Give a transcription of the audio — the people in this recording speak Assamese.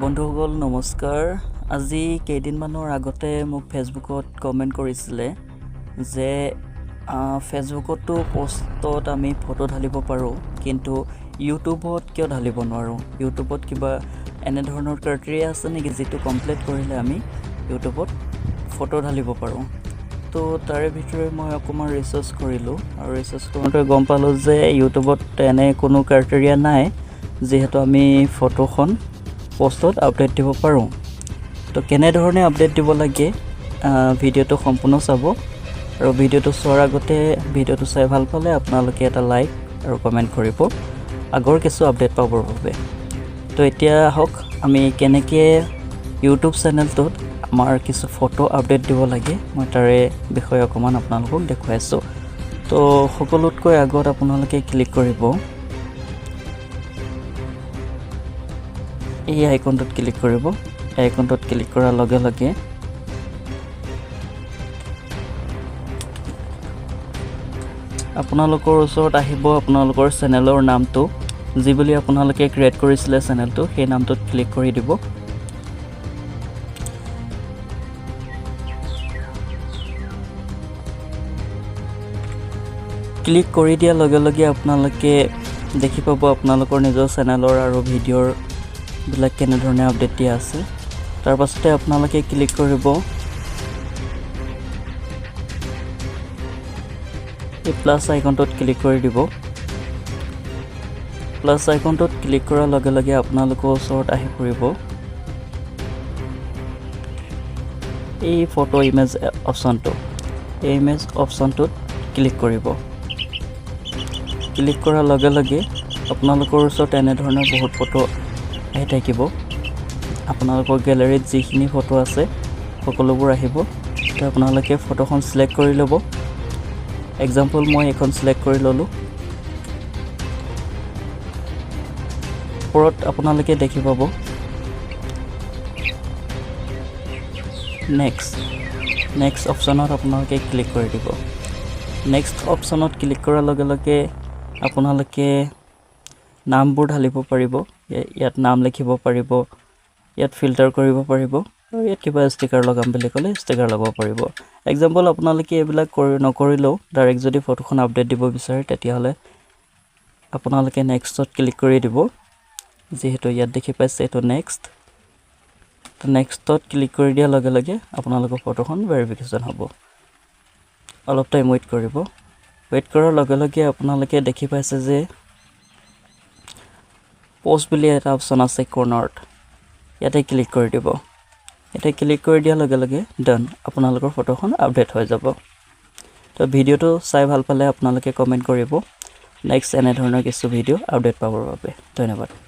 বন্ধুসকল নমস্কাৰ আজি কেইদিনমানৰ আগতে মোক ফেসবুকত কমেন্ট কৰিছিলে যে ফেসবুকতো পোষ্টত আমি ফটো ঢালিব পাৰো কিন্তু ইউটিউবত কিয় ঢালিব নোৱাৰো ইউটিউবত কিবা এনে ধৰণৰ ক্ৰাইটেৰিয়া আছে নেকি যেটো কমপ্লিট কৰিলে আমি ইউটিউবত ফটো ঢালিব পাৰো তো তাৰে ভিতৰে মই অকমান ৰিসাৰ্চ কৰিলো আৰু ৰিসাৰ্চ কৰোঁতে গম পালো যে ইউটিউবত এনে কোনো ক্ৰাইটেৰিয়া নাই যেহেতু আমি ফটোখন পোষ্টত আপডেট দিব পাৰো তো কেনে ধৰণে আপডেট দিব লাগে ভিডিওটো সম্পূৰ্ণ চাব আৰু ভিডিওটো চোৱাৰ আগতে ভিডিওটো চাই ভাল পালে আপোনালোকে এটা লাইক আৰু কমেন্ট কৰিব আগৰ কিছু আপডেট পাবৰ বাবে তো এতিয়া হক আমি কেনেকে YouTube চেনেলটোত আমাৰ কিছু ফটো আপডেট দিব লাগে মই তাৰে বিষয়ে অকমান আপোনালোকক দেখুৱাইছো তো সকলোতকৈ আগত আপোনালোকে ক্লিক কৰিব এই আইকনটোত ক্লিক কৰিব আইকনটোত ক্লিক কৰাৰ লগে লগে আপোনালোকৰ ওচৰত আহিব আপোনালোকৰ চেনেলৰ নামটো যি বুলি আপোনালোকে ক্ৰিয়েট কৰিছিলে চেনেলটো সেই নামটোত ক্লিক কৰি দিব ক্লিক কৰি দিয়াৰ লগে লগে আপোনালোকে দেখি পাব আপোনালোকৰ নিজৰ চেনেলৰ আৰু ভিডিঅ'ৰ বিলাক কেনে ধৰণে আপডেট দিয়া আছে তাৰ পাছতে আপোনালোকে ক্লিক কৰিব এই প্লাস আইকনটোত ক্লিক কৰি দিব প্লাস আইকনটোত ক্লিক কৰাৰ লগে লগে আপোনালোকৰ ওচৰত আহি পৰিব এই ফটো ইমেজ অপচনটো এই ইমেজ অপচনটোত ক্লিক কৰিব ক্লিক কৰাৰ লগে লগে আপোনালোকৰ ওচৰত এনে ধৰণৰ বহুত ফটো আহি থাকিব আপোনালোকৰ গ্যালাৰীত যিখিনি ফটো আছে সকলোবোৰ আহিব তো আপোনালোকে ফটোখন সিলেক্ট কৰি ল'ব এক্সাম্পল মই এখন সিলেক্ট কৰি ললো ওপৰত আপোনালোকে দেখি পাব নেক্সট অপচনত আপোনালোকে ক্লিক কৰি দিব নেক্সট অপচনত ক্লিক কৰাৰ লগে লগে আপোনালোকে নামবোৰ ঢালিব পাৰিব ইয়াত নাম লিখিব পাৰিব ইয়াত ফিল্টাৰ কৰিব পাৰিব আৰু ইয়াত কিবা ষ্টিকাৰ লগাম বুলি ক'লে ষ্টিকাৰ লগাব পাৰিব এক্সাম্পল আপোনালোকে এইবিলাক নকৰিলেও ডাইৰেক্ট যদি ফটোখন আপডেট দিব বিচাৰে তেতিয়াহলে আপোনালোকে নেক্সটত ক্লিক কৰি দিব যেহেতু ইয়াত দেখি পাইছে এটো নেক্সটত ক্লিক কৰি দিয়াৰ লগে লগে আপোনালোকৰ ফটোখন ভেৰিফিকেশন হ'ব অলপ টাইম ৱেইট কৰিব ৱেইট কৰাৰ লগে লগে আপোনালোকে দেখি পাইছে যে পোষ্ট বুলি এটা অপচন আছে কৰ্নাৰত ইয়াতে ক্লিক কৰি দিব এটা ক্লিক কৰি দিয়াৰ লগে লগে ডান আপোনালোকৰ ফটোখন আপডেট হৈ যাব তো ভিডিওটো চাই ভাল পালে আপোনালোকে কমেন্ট কৰিব নেক্সট এনে ধৰণৰ কিছু ভিডিও আপডেট পাবৰ বাবে ধন্যবাদ